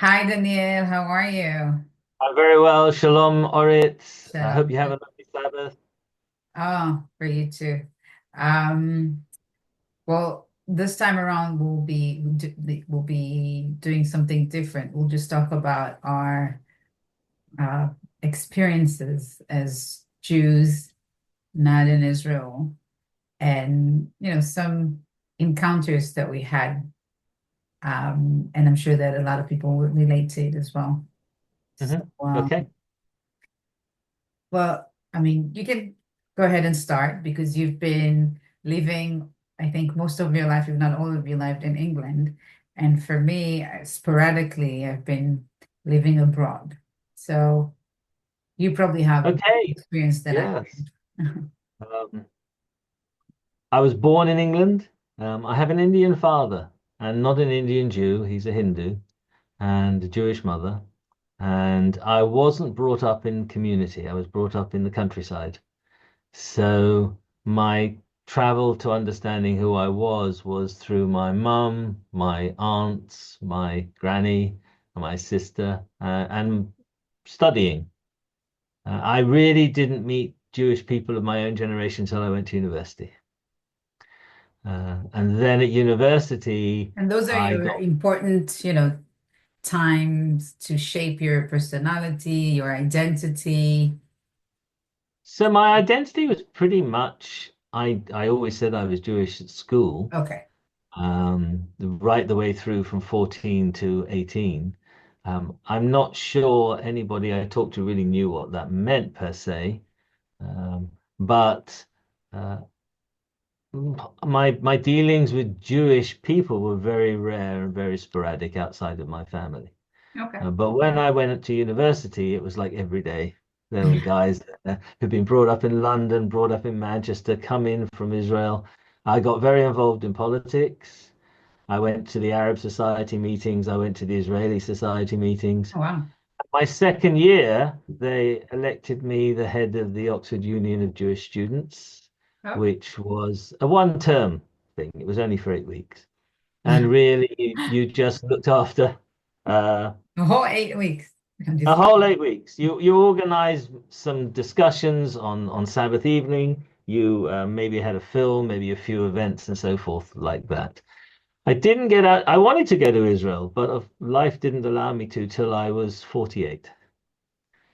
Hi, Daniel. How are you? I'm very well. Shalom, Orit. I hope Shalom. you have a lovely Sabbath. Oh, for you too. Um, well, this time around we'll be doing something different. We'll just talk about our uh, experiences as Jews not in Israel, and some encounters that we had. And I'm sure that a lot of people would relate to it as well. So, Okay. well, I mean, you can go ahead and start because you've been living, I think, most of your life, if not all of your life, in England. And for me, sporadically, I've been living abroad. So you probably have a better Okay. experience than I Yes. do. Um, I was born in England. I have an Indian father and not an Indian Jew. He's a Hindu and a Jewish mother. And I wasn't brought up in community. I was brought up in the countryside. So my travel to understanding who I was through my mum, my aunts, my granny, my sister, and studying. I really didn't meet Jewish people of my own generation until I went to university. And then at university, And those are I your got important, times to shape your personality, your identity. so my identity was pretty much I always said I was Jewish at school, Okay. right the way through from 14 to 18. I'm not sure anybody I talked to really knew what that meant per se, but uh, my dealings with Jewish people were very rare and very sporadic outside of my family. Okay. But when I went to university, it was like every day. There were guys who'd been brought up in London, brought up in Manchester, come in from Israel. I got very involved in politics. I went to the Arab Society meetings. I went to the Israeli Society meetings. Oh, wow. My second year, they elected me the head of the Oxford Union of Jewish Students, Oh. which was a one-term thing. It was only for 8 weeks. And really, you just looked after uh, The whole 8 weeks. I'm a just whole kidding. 8 weeks. You organized some discussions on Sabbath evening. You maybe had a film, maybe a few events and so forth like that. I didn't get out. I wanted to go to Israel, but life didn't allow me to till I was 48.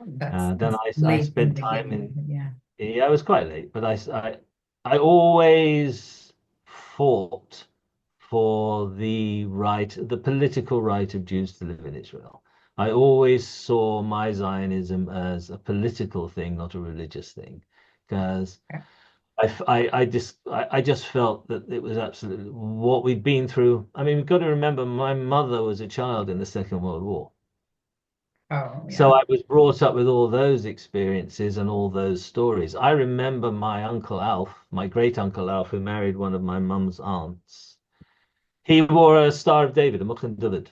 That's Then that's I late in spent the time game, in, but yeah. yeah, I was quite late, but I always fought for the right, the political right of Jews to live in Israel. I always saw my Zionism as a political thing, not a religious thing, because Okay. I just felt that it was absolutely what we'd been through. I mean, we've got to remember my mother was a child in the Second World War. Oh, So yeah. I was brought up with all those experiences and all those stories. I remember my Uncle Alf, my great Uncle Alf, who married one of my mum's aunts. He wore a Star of David, a Mukhan David.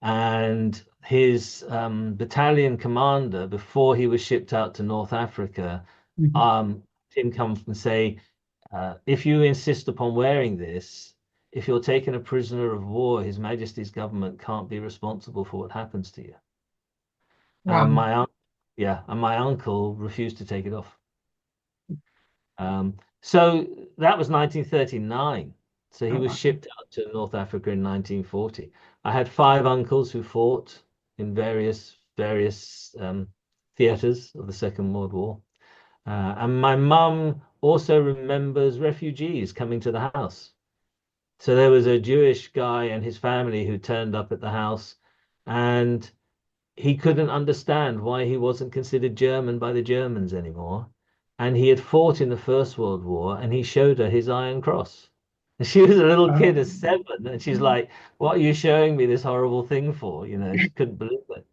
And his battalion commander, before he was shipped out to North Africa, Mhm. him come and say, if you insist upon wearing this, if you're taken a prisoner of war, His Majesty's government can't be responsible for what happens to you. And Wow. yeah, and my uncle refused to take it off. So that was 1939. So he Oh, was wow. shipped out to North Africa in 1940. I had five uncles who fought in various theaters of the Second World War. And my mum also remembers refugees coming to the house. So there was a Jewish guy and his family who turned up at the house, and he couldn't understand why he wasn't considered German by the Germans anymore. And he had fought in the First World War and he showed her his Iron Cross. And she was a little kid Oh. of 7, and she's like, "What are you showing me this horrible thing for?" She couldn't believe it.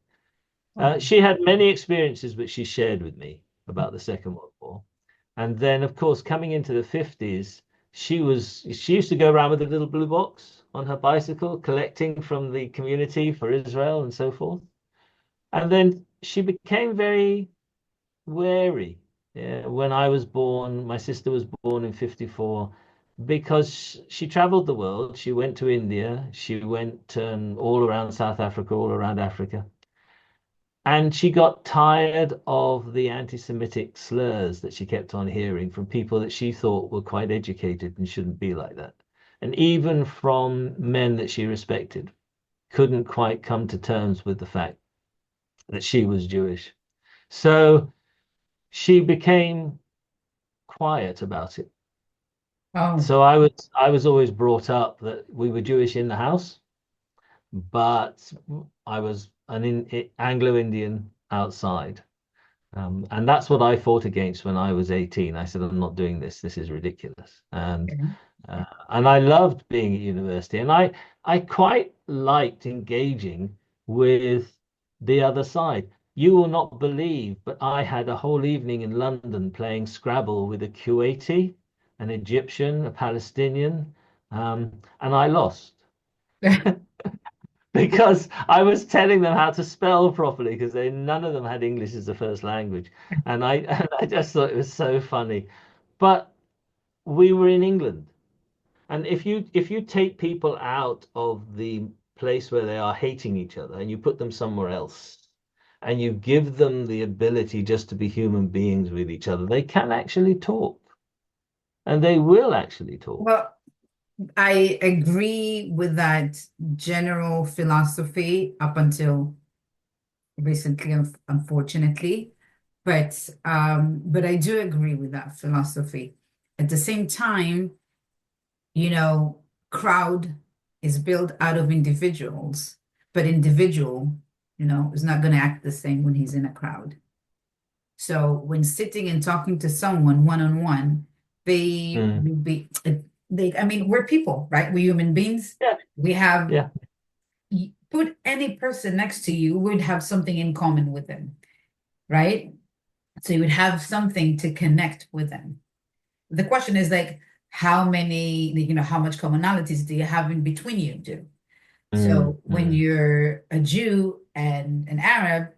Oh. She had many experiences which she shared with me about the Second World War. And then, of course, coming into the 50s, she used to go around with a little blue box on her bicycle, collecting from the community for Israel and so forth. And then she became very wary. Yeah, when I was born, my sister was born in 54. because she traveled the world. She went to India. She went all around South Africa, all around Africa. And she got tired of the anti-Semitic slurs that she kept on hearing from people that she thought were quite educated and shouldn't be like that. And even from men that she respected, couldn't quite come to terms with the fact that she was Jewish. So she became quiet about it. Oh, So I was always brought up that we were Jewish in the house, but I was Anglo-Indian outside. And that's what I fought against when I was 18. I said, I'm not doing this. This is ridiculous. okay. And I loved being at university. And I quite liked engaging with the other side. You will not believe, but I had a whole evening in London playing Scrabble with a Kuwaiti, an Egyptian, a Palestinian, and I lost because I was telling them how to spell properly because they none of them had English as a first language, and I and I just thought it was so funny. But we were in England, and if you take people out of the place where they are hating each other and you put them somewhere else, and you give them the ability just to be human beings with each other, they can actually talk, and they will actually talk. Well, I agree with that general philosophy up until recently, unfortunately. But I do agree with that philosophy. At the same time, you know, crowd is built out of individuals, but individual, is not going to act the same when he's in a crowd. So when sitting and talking to someone one on one, they Mm. will be I mean, we're people, right? We're human beings. Yeah, We have yeah. put any person next to you would have something in common with them, right? So you would have something to connect with them. The question is like, how many, how much commonalities do you have in between you two? Mm, So when mm, you're a Jew and an Arab,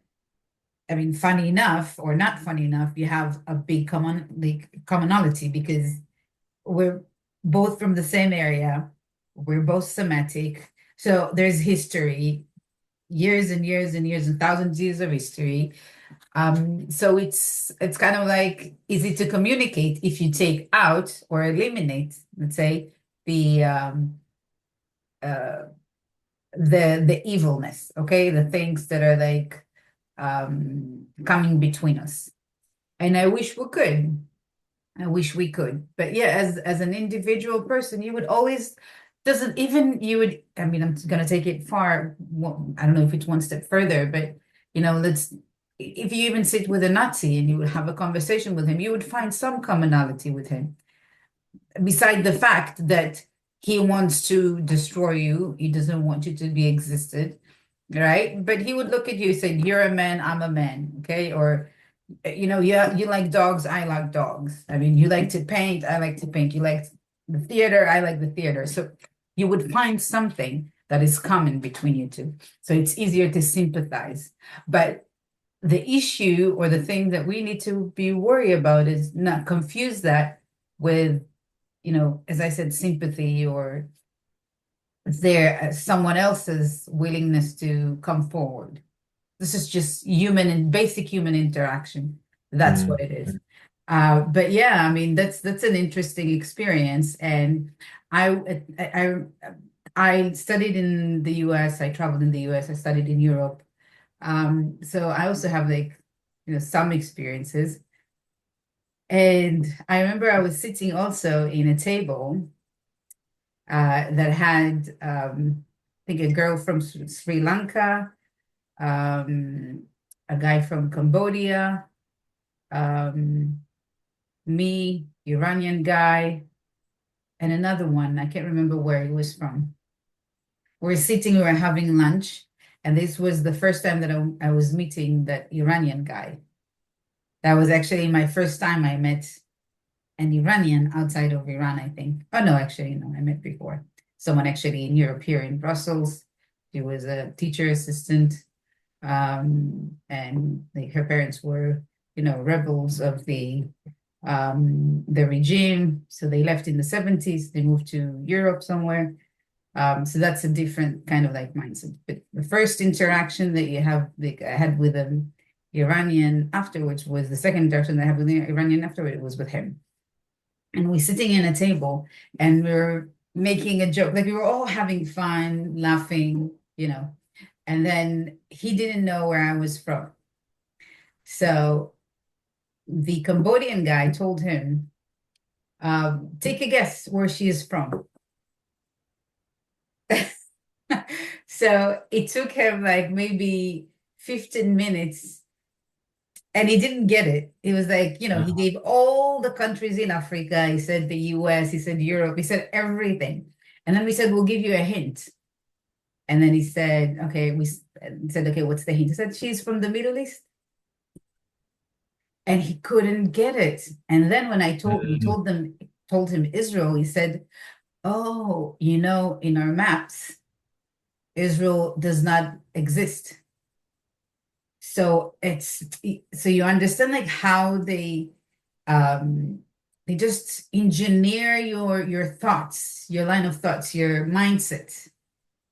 I mean, funny enough or not funny enough, you have a big commonality because we're both from the same area. We're both Semitic. So there's history, years and years and years and thousands of years of history. So it's kind of like easy to communicate if you take out or eliminate, let's say, the uh, the evilness, okay, the things that are like coming between us. And I wish we could. I wish we could. But yeah, as an individual person, you would always doesn't even you would I mean, I'm gonna take it far. Well, I don't know if it's one step further, but let's if you even sit with a Nazi and you would have a conversation with him, you would find some commonality with him. Beside the fact that he wants to destroy you, he doesn't want you to be existed, right? But he would look at you and say, "You're a man, I'm a man," okay? Or yeah, you like dogs, I like dogs. I mean, you like to paint, I like to paint. You like the theater, I like the theater. So you would find something that is common between you two. So it's easier to sympathize. But the issue or the thing that we need to be worried about is not confuse that with, as I said, sympathy or someone else's willingness to come forward. This is just human and basic human interaction. That's what mm, it is. mm. But yeah, I mean that's an interesting experience. And I I studied in the US. I traveled in the US. I studied in Europe. So I also have like some experiences. And I remember I was sitting also in a table that had I think a girl from Sri Lanka, um, a guy from Cambodia, um, me, Iranian guy, and another one. I can't remember where he was from. We're sitting, we were having lunch, and this was the first time that I was meeting that Iranian guy. That was actually my first time I met an Iranian outside of Iran, I think. Oh, no, actually, no, I met before. Someone actually in Europe, here in Brussels. She was a teacher assistant. And like her parents were, rebels of the the regime. So they left in the 70s, they moved to Europe somewhere. So that's a different kind of like mindset. But the first interaction that you have, like I had with an Iranian afterwards was the second interaction that I had with the Iranian afterwards was with him. And we're sitting in a table and we're making a joke, like we were all having fun, laughing, and then he didn't know where I was from. So the Cambodian guy told him, take a guess where she is from. So it took him like maybe 15 minutes and he didn't get it. It was like, he Uh, gave all the countries in Africa. He said the US, he said Europe, he said everything. And then we said, we'll give you a hint. And then he said, okay, we said, okay, what's the hint? He said, she's from the Middle East. And he couldn't get it. And then when we told him Israel, he said, oh, in our maps, Israel does not exist. So you understand like how they just engineer your thoughts, your line of thoughts, your mindset.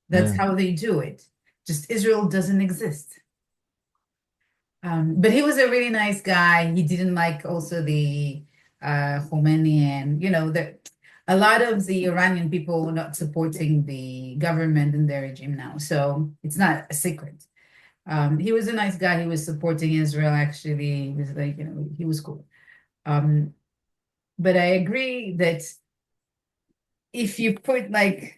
That's yeah. how they do it. Just Israel doesn't exist. But he was a really nice guy. He didn't like also the Khomeini and that a lot of the Iranian people were not supporting the government and their regime now. So it's not a secret. He was a nice guy. He was supporting Israel, actually. He was like, he was cool. Um, but I agree that if you put like,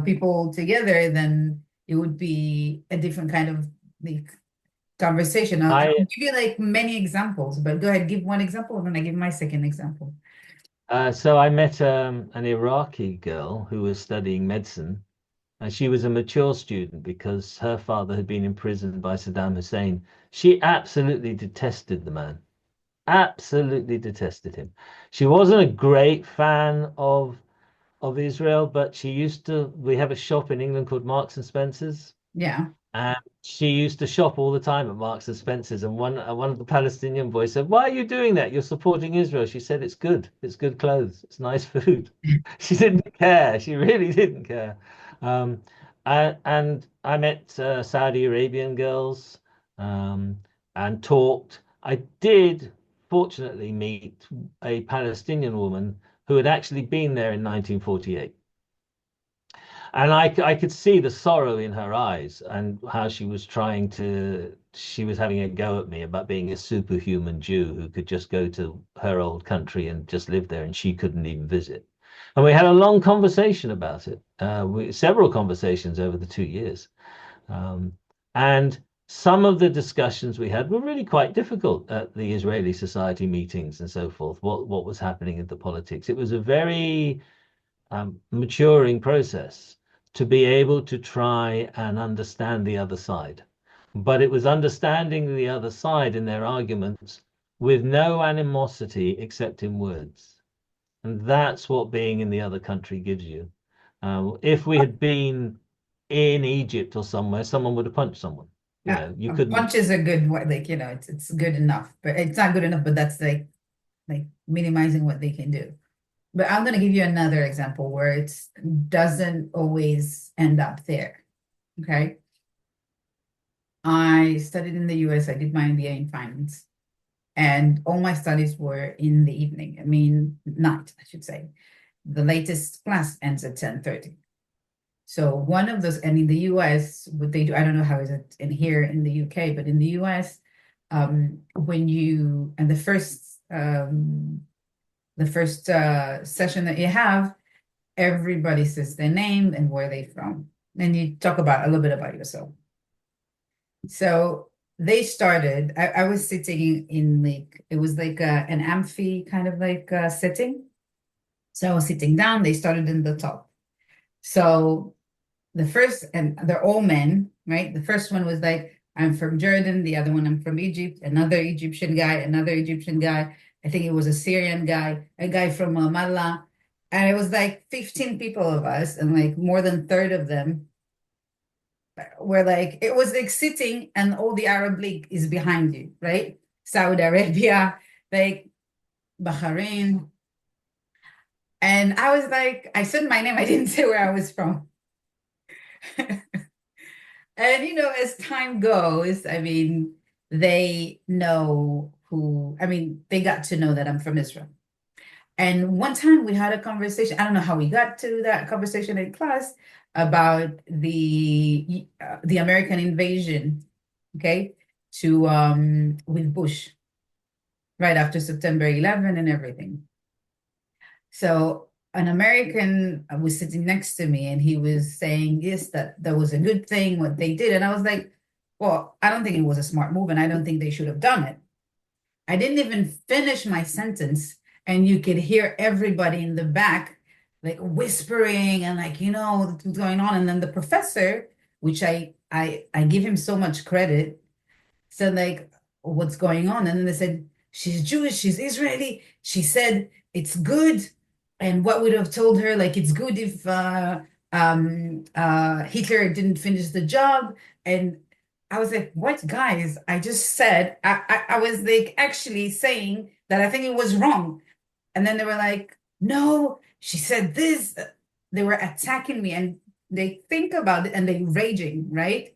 people together, then it would be a different kind of like conversation. I'll I give you like many examples, but go ahead, give one example, and then I give my second example. so I met an Iraqi girl who was studying medicine, and she was a mature student because her father had been imprisoned by Saddam Hussein. She absolutely detested the man, absolutely detested him. She wasn't a great fan of Israel, but she used to. We have a shop in England called Marks and Spencer's. Yeah. And she used to shop all the time at Marks and Spencer's. And one of the Palestinian boys said, "Why are you doing that? You're supporting Israel." She said, "It's good. It's good clothes. It's nice food." She didn't care. She really didn't care. Um, and I met Saudi Arabian girls um, and talked. I did fortunately meet a Palestinian woman who had actually been there in 1948. And I could see the sorrow in her eyes and how she was having a go at me about being a superhuman Jew who could just go to her old country and just live there and she couldn't even visit. And we had a long conversation about it, several conversations over the 2 years. Um, and some of the discussions we had were really quite difficult at the Israeli society meetings and so forth, what was happening in the politics. It was a very maturing process to be able to try and understand the other side. But it was understanding the other side in their arguments with no animosity except in words. And that's what being in the other country gives you. If we had been in Egypt or somewhere, someone would have punched someone. You Yeah. know, you couldn't. Punch is a good one, like, it's good enough, but it's not good enough, but that's like minimizing what they can do. But I'm going to give you another example where it doesn't always end up there. Okay. I studied in the US. I did my MBA in finance, and all my studies were in the evening. I mean, night, I should say. The latest class ends at 10:30. So one of those, and in the US, what they do, I don't know how is it in here in the UK, but in the US, when you, and the first session that you have, everybody says their name and where they're from. And you talk about a little bit about yourself. So they started, I was sitting in like, it was like an amphi kind of like setting. So I was sitting down, they started in the top. So the first, and they're all men, right? The first one was like, I'm from Jordan. The other one, I'm from Egypt. Another Egyptian guy, another Egyptian guy. I think it was a Syrian guy, a guy from Malta. And it was like 15 people of us, and like more than third of them were like, it was like sitting, and all the Arab League is behind you, right? Saudi Arabia, like. Bahrain. And I was like, I said my name, I didn't say where I was from. And as time goes, I mean, they know who, I mean, they got to know that I'm from Israel. And one time we had a conversation. I don't know how we got to that conversation in class about the American invasion, okay, to with Bush right after September 11 and everything. So an American was sitting next to me and he was saying, yes, that was a good thing what they did. And I was like, well, I don't think it was a smart move and I don't think they should have done it. I didn't even finish my sentence, and you could hear everybody in the back like whispering and like, what's going on. And then the professor, which I give him so much credit, said like, what's going on? And then they said, she's Jewish, she's Israeli. She said it's good. And what would have told her, like, it's good if Hitler didn't finish the job. And I was like, what, guys? I just said, I was like actually saying that I think it was wrong. And then they were like, no, she said this. They were attacking me and they think about it and they raging, right?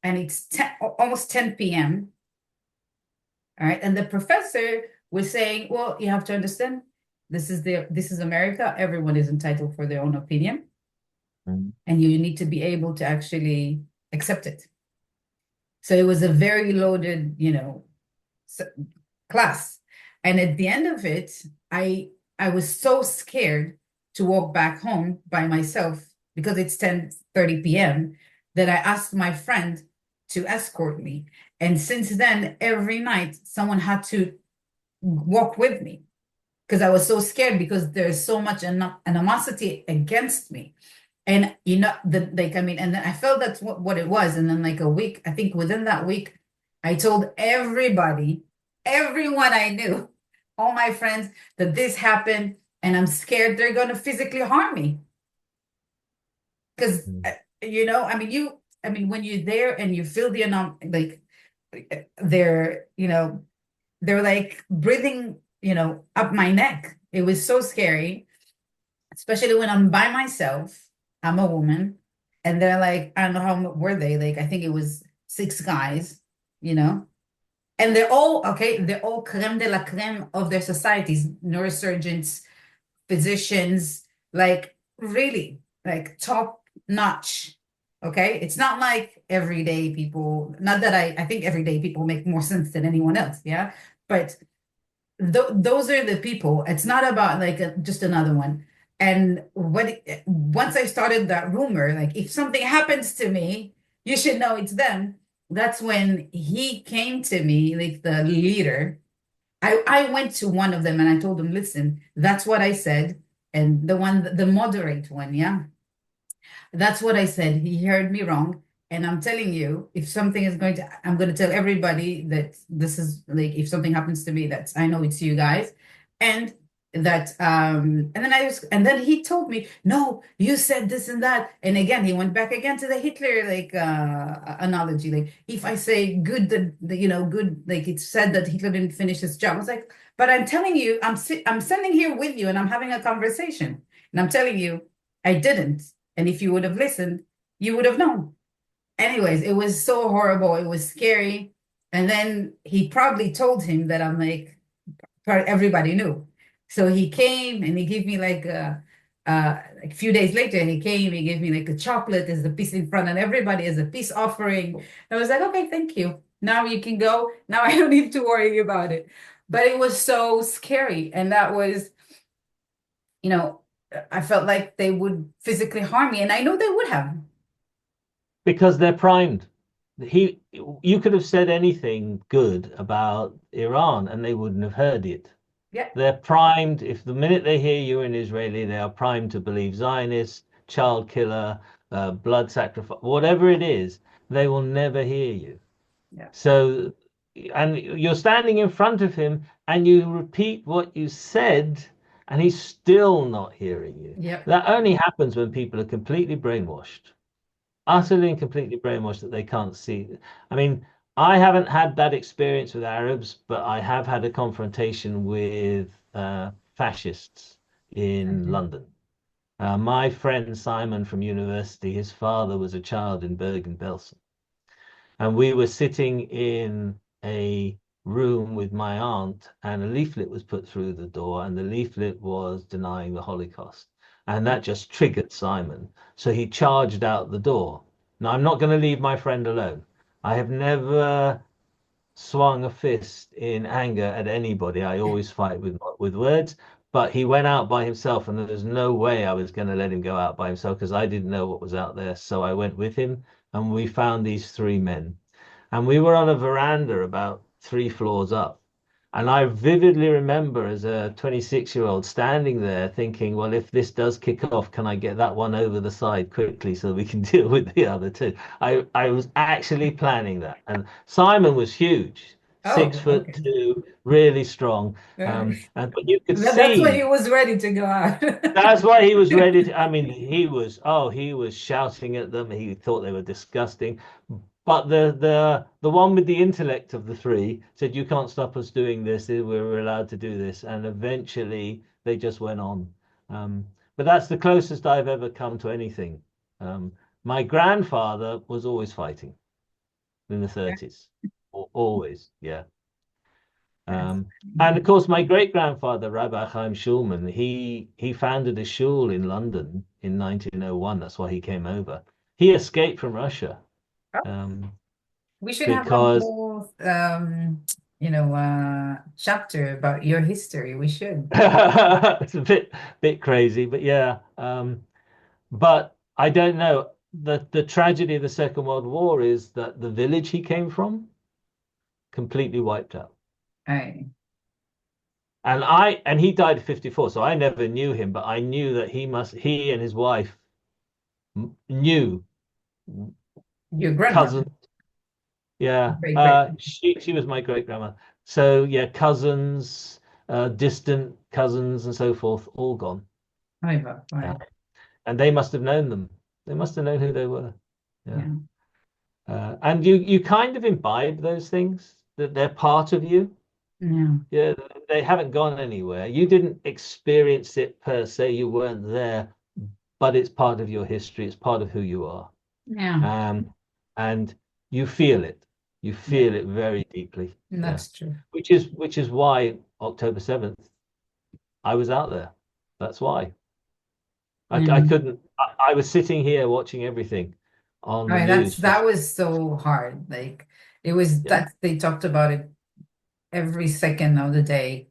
And it's 10, almost 10 p.m. All right. And the professor was saying, well, you have to understand, this is America. Everyone is entitled for their own opinion. Mm. And you need to be able to actually accept it. So it was a very loaded, class. And at the end of it, I was so scared to walk back home by myself because it's 10:30 p.m. that I asked my friend to escort me. And since then, every night someone had to walk with me because I was so scared because there's so much animosity against me. And like, I mean, and then I felt that's what it was. And then like a week, I think within that week, I told everybody, everyone I knew, all my friends, that this happened, and I'm scared they're going to physically harm me. Because Mm. I mean, when you're there and you feel the like they're, they're like breathing, up my neck. It was so scary, especially when I'm by myself. I'm a woman, and they're like, I don't know how were they like. I think it was six guys, you know, and they're all okay. They're all creme de la creme of their societies, neurosurgeons, physicians, like really, like top notch. Okay, it's not like everyday people. Not that I think everyday people make more sense than anyone else. Yeah, but those are the people. It's not about like just another one. And once I started that rumor, like if something happens to me, you should know it's them. That's when he came to me, like the leader. I went to one of them and I told him, listen, that's what I said. And the moderate one, yeah. That's what I said. He heard me wrong. And I'm telling you, if something is going to, I'm going to tell everybody that this is like, if something happens to me, that's, I know it's you guys. And and then he told me, no, you said this and that. And again, he went back again to the Hitler, like, analogy. Like, if I say good, good, like it said that Hitler didn't finish his job. I was like, but I'm telling you, I'm sitting here with you and I'm having a conversation. And I'm telling you, I didn't. And if you would have listened, you would have known. Anyways, it was so horrible. It was scary. And then he probably told him that I'm like, everybody knew. So he came and he gave me like a few days later, he came, he gave me like a chocolate as a peace in front of everybody as a peace offering. I was like, okay, thank you. Now you can go. Now I don't need to worry about it. But it was so scary. And that was, you know, I felt like they would physically harm me, and I know they would have. Because they're primed. He, you could have said anything good about Iran and they wouldn't have heard it. Yeah, They're primed. If the minute they hear you're an Israeli, they are primed to believe Zionist, child killer, blood sacrifice, whatever it is, they will never hear you. yeah, So, and you're standing in front of him and you repeat what you said, and he's still not hearing you. yeah, That only happens when people are completely brainwashed, utterly and completely brainwashed that they can't see. I mean, I haven't had that experience with Arabs, but I have had a confrontation with fascists in Okay. London. My friend Simon from university, his father was a child in Bergen-Belsen. And we were sitting in a room with my aunt, and a leaflet was put through the door, and the leaflet was denying the Holocaust. And that just triggered Simon. So he charged out the door. Now, I'm not going to leave my friend alone. I have never swung a fist in anger at anybody. I always fight with words. But he went out by himself, and there was no way I was going to let him go out by himself because I didn't know what was out there. So I went with him, and we found these three men. And we were on a veranda about 3 floors up. And I vividly remember as a 26-year-old standing there thinking, well, if this does kick off, can I get that one over the side quickly so we can deal with the other two? I was actually planning that. And Simon was huge, six Oh, foot okay. two, really strong. Uh, And but you could that's why he see was ready to go out. that's why he was ready to, I mean, he was shouting at them. He thought they were disgusting. But the one with the intellect of the three said, "You can't stop us doing this. We're allowed to do this." And eventually, they just went on. But that's the closest I've ever come to anything. Um, my grandfather was always fighting in the 30s, always, yeah. That's And of crazy. course, my great grandfather, Rabbi Chaim Schulman, he founded a shul in London in 1901. That's why he came over. He escaped from Russia um, We should have a because whole, chapter about your history. We should. it's a bit crazy, but yeah. But I don't know. The tragedy of the Second World War is that the village he came from completely wiped out. I, And he died at 54, so I never knew him, but I knew that he and his wife knew your grandmother, cousin. Yeah, great, great. she was my great grandma. So yeah, cousins, distant cousins, and so forth, all gone. Uh, Right. and they must have known them. They must have known who they were. Yeah. Yeah. And you kind of imbibe those things that they're part of you. Yeah. Yeah, they haven't gone anywhere. You didn't experience it per se. You weren't there, but it's part of your history. It's part of who you are. Yeah. Um, and you feel it. You Yeah. feel it very deeply. Yeah. That's true. Which is why October 7th, I was out there. That's why. I Yeah. couldn't I was sitting here watching everything on All the right. news for That was so hard. Like it was yeah, that they talked about it every second of the day.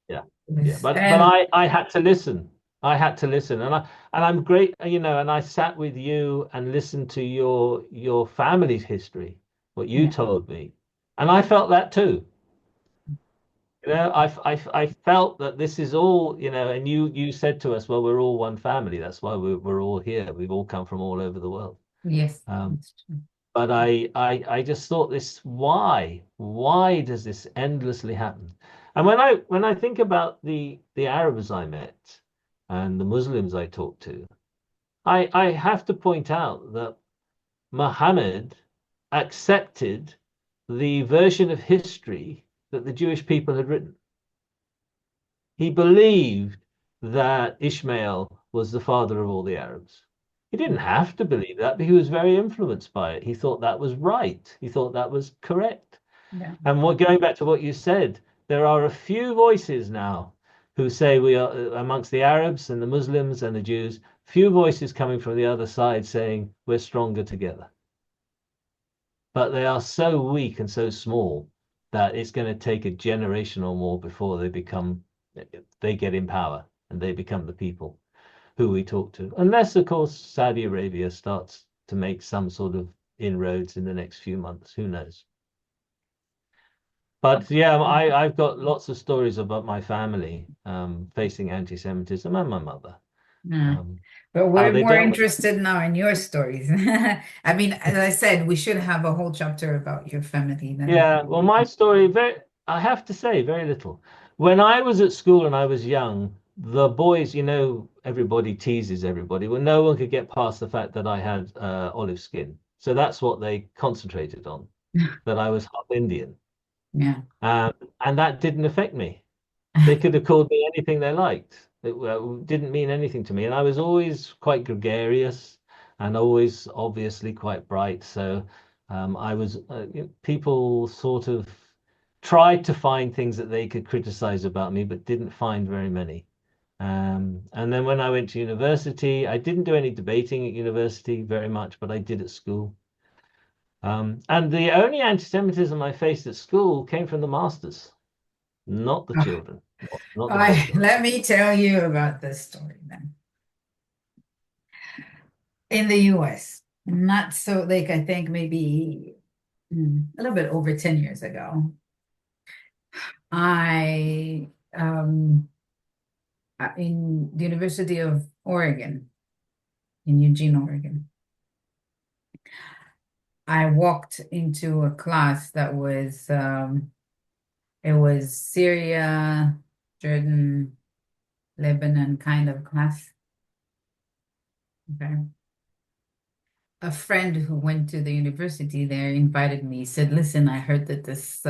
yeah, It yeah. was, But and I had to listen. I had to listen. And I'm great, and I sat with you and listened to your family's history, what you yeah, told me. And I felt that too. I felt that this is all, and you said to us, well, we're all one family. That's why we're all here. We've all come from all over the world. yes, Um, that's true. but I just thought this, why does this endlessly happen? And when I think about the Arabs I met and the Muslims I talked to, I have to point out that Muhammad accepted the version of history that the Jewish people had written. He believed that Ishmael was the father of all the Arabs. He didn't have to believe that, but he was very influenced by it. He thought that was right. He thought that was correct. Yeah, And going back to what you said, there are a few voices now who say we are amongst the Arabs and the Muslims and the Jews, few voices coming from the other side saying we're stronger together. But they are so weak and so small that it's going to take a generation or more before they get in power and they become the people who we talk to. Unless, of course, Saudi Arabia starts to make some sort of inroads in the next few months. Who knows? But yeah, I've got lots of stories about my family facing anti-Semitism and my mother. yeah. Um, But how we're they more dealt with it. interested now in your stories. I mean, as I said, we should have a whole chapter about your family. That would Yeah, well, be, my story, I have to say, very little. When I was at school and I was young, the boys, everybody teases everybody. Well, no one could get past the fact that I had olive skin. So that's what they concentrated on. that I was half Indian. Yeah. Um, and that didn't affect me. They could have called me anything they liked. It didn't mean anything to me. And I was always quite gregarious and always obviously quite bright. So people sort of tried to find things that they could criticize about me, but didn't find very many. And then when I went to university, I didn't do any debating at university very much, but I did at school. And the only anti-Semitism I faced at school came from the masters, not the Oh, children, not the postdocs. let me tell you about this story then. In the US, not so like I think maybe a little bit over 10 years ago, I in the University of Oregon, in Eugene, Oregon, I walked into a class that was it was Syria, Jordan, Lebanon kind of class. Okay. A friend who went to the university there invited me, said, listen, I heard that this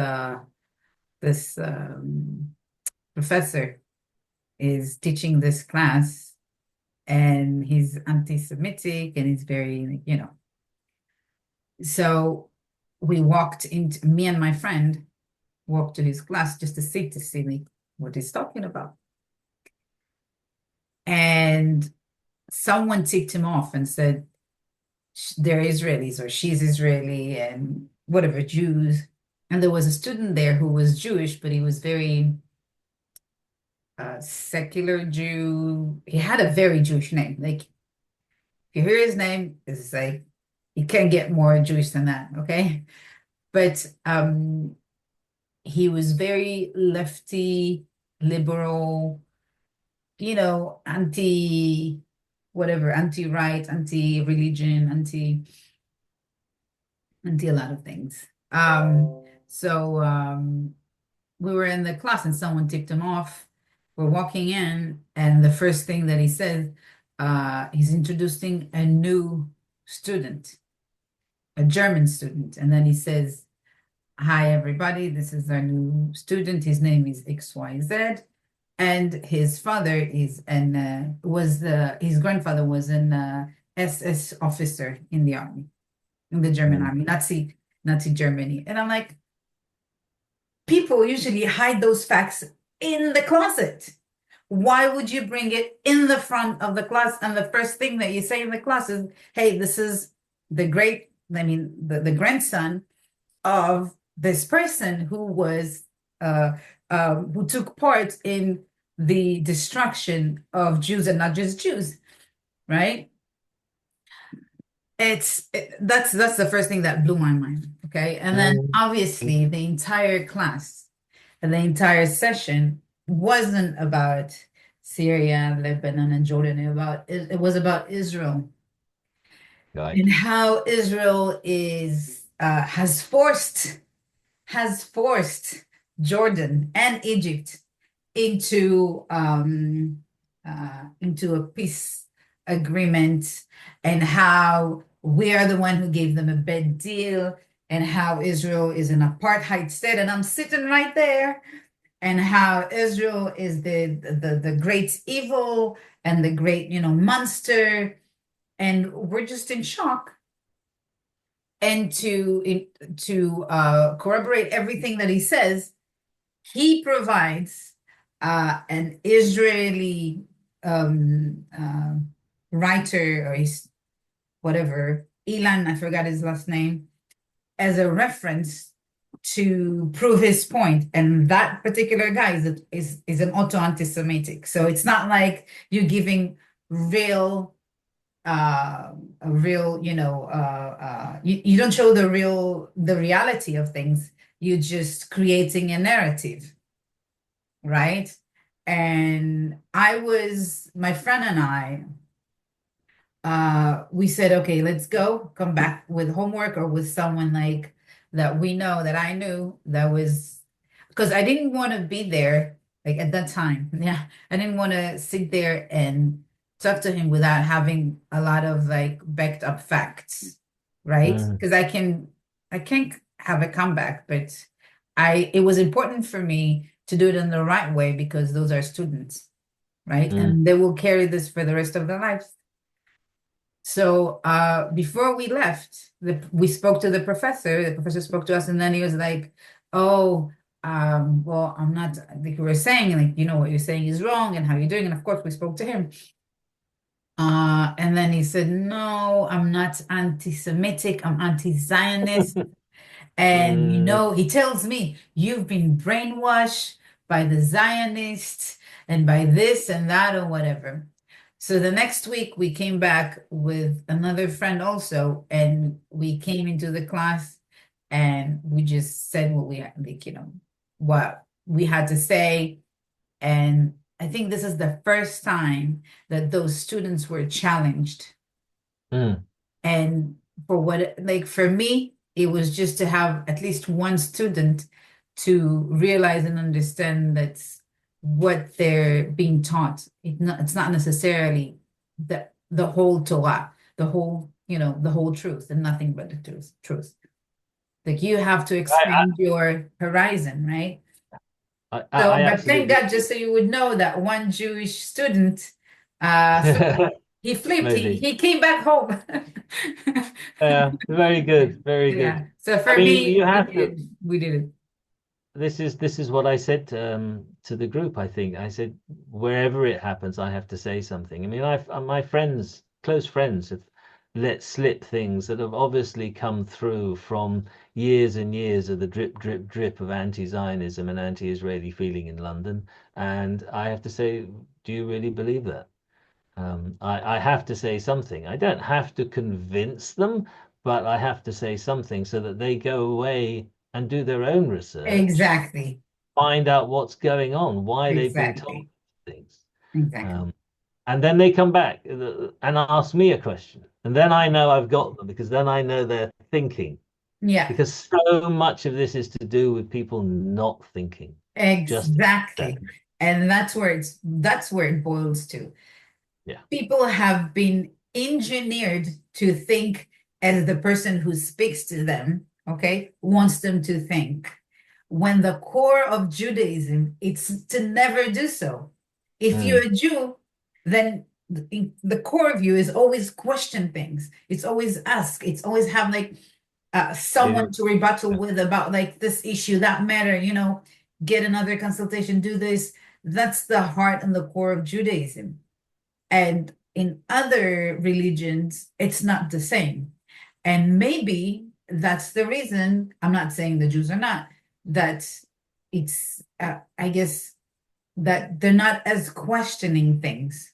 professor is teaching this class and he's anti-Semitic and he's very, So we walked into, me and my friend walked to his class just to see like, what he's talking about. And someone ticked him off and said, they're Israelis or she's Israeli and whatever, Jews. And there was a student there who was Jewish, but he was very secular Jew. He had a very Jewish name. Like, if you hear his name, it's like, you can't get more Jewish than that, okay? But he was very lefty, liberal, anti whatever, anti-right, anti-religion, anti a lot of things. So we were in the class and someone tipped him off. We're walking in, and the first thing that he says, he's introducing a new student, a German student. And then he says, hi, everybody, this is our new student. His name is XYZ. And his father is and was the his grandfather was an SS officer in the army, in the German Mm. army, Nazi Germany. And I'm like, people usually hide those facts in the closet. Why would you bring it in the front of the class? And the first thing that you say in the class is, hey, this is the grandson of this person who took part in the destruction of Jews and not just Jews, right? That's the first thing that blew my mind. Okay. And then Um, obviously the entire class and the entire session wasn't about Syria, Lebanon, and Jordan. It was about Israel right. and how Israel is has forced Jordan and Egypt into a peace agreement, and how we are the one who gave them a bad deal, and how Israel is an apartheid state, and I'm sitting right there, and how Israel is the great evil and the great monster, and we're just in shock. And to corroborate everything that he says, he provides an Israeli writer, or his whatever, Ilan, I forgot his last name, as a reference to prove his point. And that particular guy is an auto-anti-Semitic. So it's not like you're giving real a real, you don't show the reality of things. You're just creating a narrative, right? And my friend and I, we said, okay, let's go, come back with homework or with someone like that we know, that I knew, that was because I didn't want to be there like at that time. Yeah, I didn't want to sit there and talk to him without having a lot of like backed up facts, right? Mm. Because I can't. have a comeback, but it was important for me to do it in the right way because those are students, right? Mm, And they will carry this for the rest of their lives. So before we left, we spoke to the professor. The professor spoke to us, and then he was like, "Oh, well, I'm not like you were saying, like you know what you're saying is wrong, and how you're doing." And of course, we spoke to him. And then he said, "No, I'm not anti-Semitic. I'm anti-Zionist." And you mm, know, he tells me, "You've been brainwashed by the Zionists and by this and that or whatever." So the next week we came back with another friend also, and we came into the class and we just said what we had, like, what we had to say. And I think this is the first time that those students were challenged. mm. And for what, like for me, it was just to have at least one student to realize and understand that what they're being taught, it's not necessarily the whole Torah, the whole, the whole truth and nothing but the truth. Like you have to I, expand your horizon, right? So, I but thank absolutely God, just so you would know that one Jewish student, so agree. he flipped, Maybe. he came back home. Yeah, very good, very good. Yeah. So I for mean, me, you have to. we did it. This is what I said to the group. I think I said wherever it happens, I have to say something. I mean, my friends, close friends, have let slip things that have obviously come through from years and years of the drip, drip, drip of anti-Zionism and anti-Israeli feeling in London. And I have to say, do you really believe that? I have to say something. I don't have to convince them, but I have to say something so that they go away and do their own research, Exactly. find out what's going on, why they've been told Exactly. things. Exactly. Um, and then they come back and ask me a question. And then I know I've got them because then I know they're thinking. Yeah. Because so much of this is to do with people not thinking. Just that. Exactly. And that's where it boils to. Yeah. People have been engineered to think as the person who speaks to them, okay, wants them to think. When the core of Judaism, it's to never do so. If you're Mm, a Jew, then the core of you is always question things. It's always ask. It's always have like someone it- to rebuttal with about like this issue, that matter, get another consultation, do this. That's the heart and the core of Judaism. And in other religions, it's not the same. And maybe that's the reason, I'm not saying the Jews are not, that it's, I guess, that they're not as questioning things.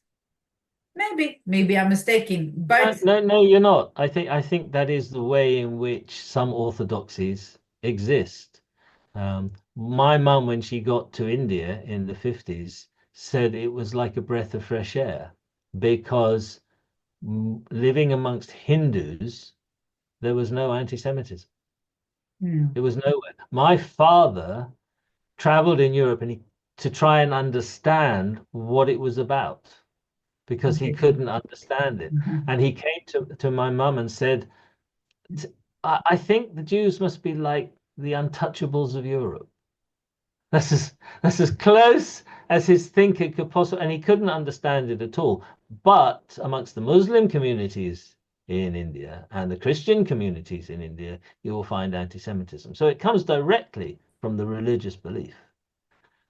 Maybe I'm mistaken, but No, no, no, you're not. I think that is the way in which some orthodoxies exist. My mum, when she got to India in the 50s, said it was like a breath of fresh air because living amongst Hindus, there was no anti-Semitism. hmm, It was nowhere. My father traveled in Europe to try and understand what it was about because he okay. couldn't understand it. Mhm. And he came to my mum and said, I think the Jews must be like the untouchables of Europe. That's as close as his thinker could possibly, and he couldn't understand it at all. But amongst the Muslim communities in India and the Christian communities in India, you will find anti-Semitism. So it comes directly from the religious belief.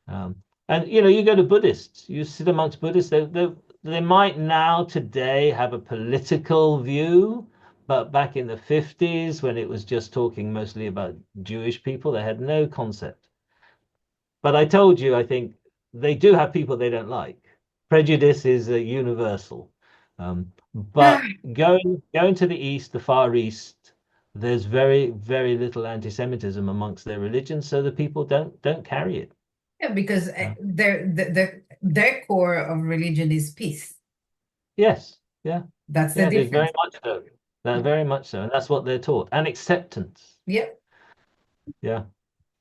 And you go to Buddhists, you sit amongst Buddhists, they might now today have a political view, but back in the 50s, when it was just talking mostly about Jewish people, they had no concept. But I told you, I think they do have people they don't like. Prejudice is universal. But going to the east, the Far East, there's very, very little anti-Semitism amongst their religions, so the people don't carry it. Yeah, because Uh, their core of religion is peace. yes, yeah, That's the yeah, it is very difference. much so. Very much so, and that's what they're taught. And acceptance. Yep. Yeah.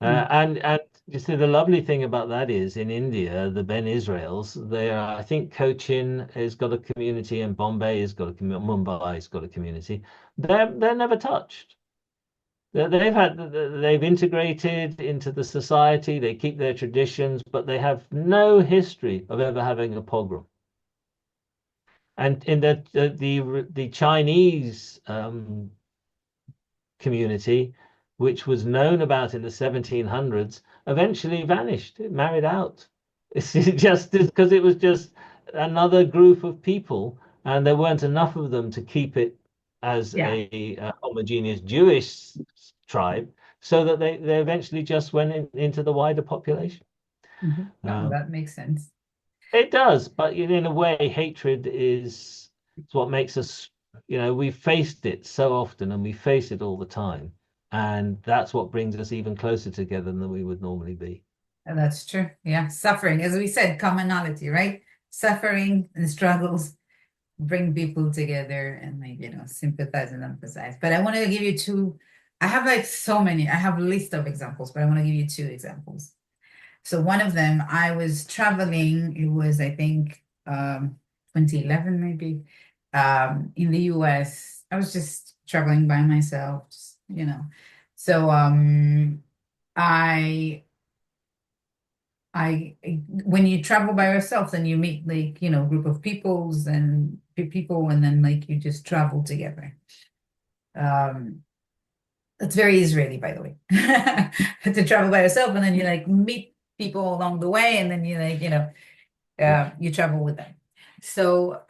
Mm. And you see, the lovely thing about that is in India, the Ben Israels, they are, I think Cochin has got a community and Bombay has got a community, Mumbai has got a community. They're never touched. They've integrated into the society. They keep their traditions, but they have no history of ever having a pogrom. And in the Chinese community, which was known about in the 1700s, eventually vanished. It married out. It's just because it was just another group of people, and there weren't enough of them to keep it as Yeah. a homogeneous Jewish tribe, so that they eventually just went into the wider population. No, Um, that makes sense. it does, but in a way, hatred is what makes us, we faced it so often and we face it all the time. And that's what brings us even closer together than we would normally be. And that's true. Yeah. Suffering, as we said, commonality, right? Suffering and struggles bring people together and like, sympathize and empathize. But I want to give you two. I have like so many. I have a list of examples, but I want to give you two examples. So one of them, I was traveling, it was, I think, 2011 maybe, in the US. I was just traveling by myself, just. So I when you travel by yourself, then you meet like, group of people and then like you just travel together. Um, it's very Israeli, by the way, to travel by yourself and then you like meet people along the way and then you like, Yeah. you travel with them. So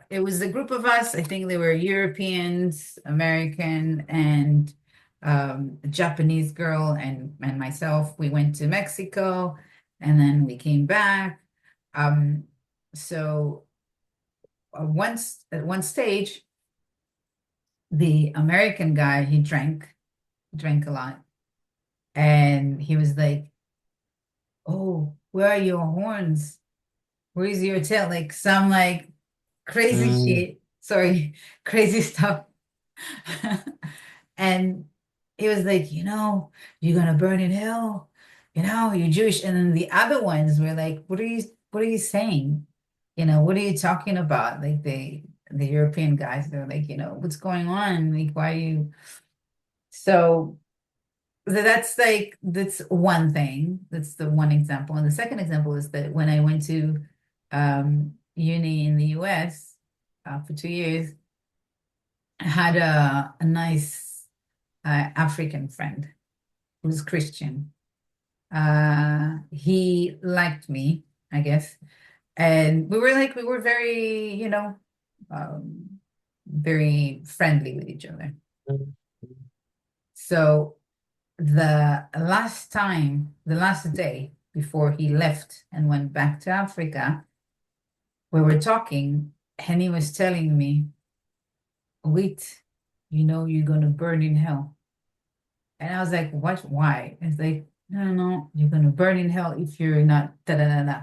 it was a group of us. I think they were Europeans, American, and a Japanese girl and myself. We went to Mexico and then we came back. Um, so once at one stage, the American guy, he drank a lot, and he was like, "Oh, where are your horns? Where's your tail?" Like some like crazy Mm. shit. Sorry, crazy stuff. And he was like, you're gonna burn in hell. You're Jewish. And then the other ones were like, what are you saying? What are you talking about? Like the European guys, they're like, what's going on? Like, why are you so that's one thing. That's the one example. And the second example is that when I went to uni in the US for 2 years, I had a nice African friend who's Christian. He liked me, I guess, and we were very, very friendly with each other. So the last day before he left and went back to Africa, we were talking, and he was telling me, wait, you're gonna burn in hell. And I was like, what? Why? It's like, no, no, no, you're gonna burn in hell if you're not da da da da.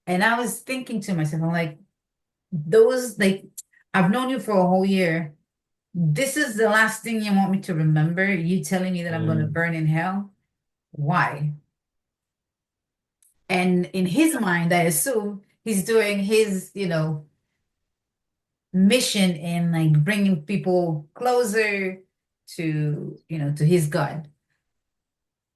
And I was thinking to myself, I'm like, those like I've known you for a whole year. This is the last thing you want me to remember, you telling me that I'm gonna Mm. burn in hell? Why? And in his mind, I assume he's doing his, mission in like bringing people closer to his God.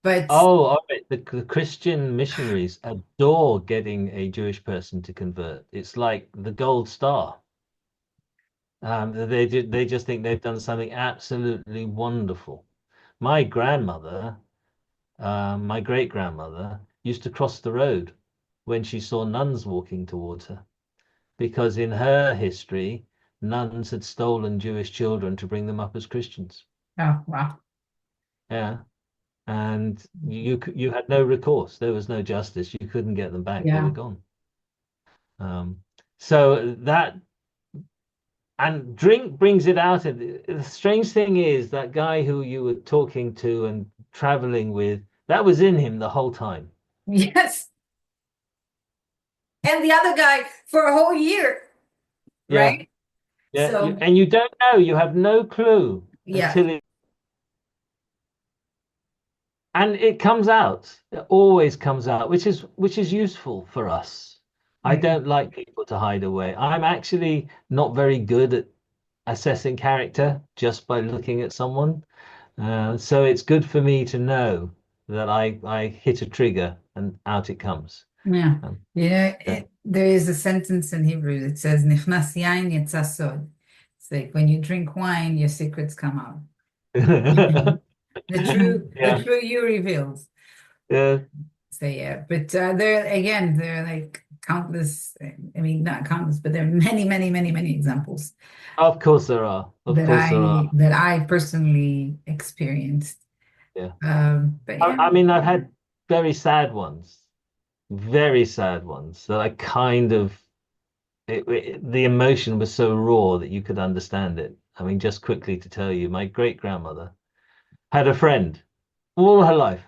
But Oh, all right. The Christian missionaries adore getting a Jewish person to convert. It's like the gold star. They just think they've done something absolutely wonderful. My grandmother, my great grandmother, used to cross the road when she saw nuns walking towards her, because in her history, nuns had stolen Jewish children to bring them up as Christians. oh wow. Yeah, and you had no recourse. There was no justice. You couldn't get them back. They were Yeah. gone. Um, so that and drink brings it out. And the strange thing is that guy who you were talking to and traveling with, that was in him the whole time. Yes. And the other guy for a whole year, Yeah, right? yeah. So And you don't know. You have no clue yeah, until it. And it comes out. It always comes out, which is useful for us. I yeah. don't like people to hide away. I'm actually not very good at assessing character just by looking at someone. So it's good for me to know that I hit a trigger and out it comes. Yeah. Um, yeah. There is a sentence in Hebrew that says, "Nichnas yain yatsa sod." It's like when you drink wine, your secrets come out. The Yeah, true you reveals. yeah. So yeah, but there are like countless. I mean, not countless, but there are many, many, many, many examples Of course there are. Of that course there are. I personally experienced. Yeah. But I, yeah, I mean, I've had very sad ones that I kind of the emotion was so raw that you could understand it. I mean, just quickly to tell you, my great grandmother had a friend all her life.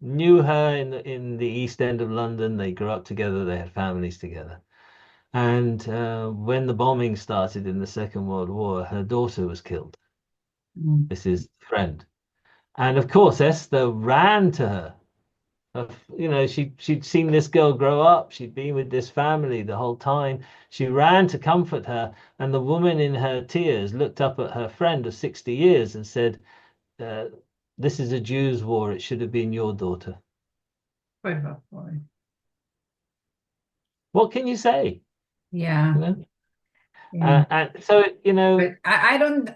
Knew her in the East End of London. They grew up together. They had families together. And when the bombing started in the Second World War, her daughter was killed. mm, This is the friend. And of course, Esther ran to her. She'd seen this girl grow up. She'd been with this family the whole time. She ran to comfort her, and the woman in her tears looked up at her friend of 60 years and said, uh, "This is a Jews' war. It should have been your daughter." quite rough boy. What can you say? Yeah, You know? yeah. And so, But I don't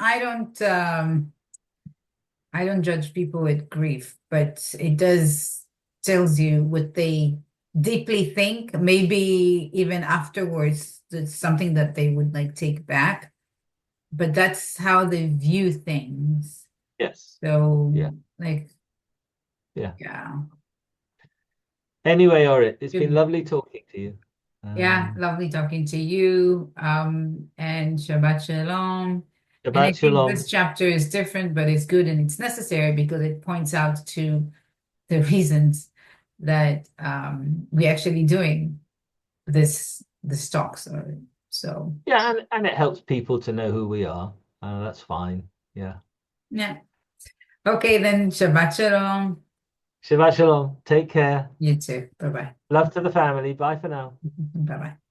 judge people with grief, but it does tells you what they deeply think. Maybe even afterwards, it's something that they would like take back. But that's how they view things. yes, So, yeah, like, yeah. yeah, Anyway, Orit, it's been good. lovely talking to you. Yeah, lovely talking to you. And Shabbat Shalom. And I Shabbat think this Shalom. chapter is different, but it's good and it's necessary because it points out to the reasons that we're actually doing this talk. So Yeah, and it helps people to know who we are. That's fine. Yeah. yeah. Okay, then Shabbat Shalom. Shabbat Shalom. Take care. You too. Bye bye. Love to the family. Bye for now. Bye bye.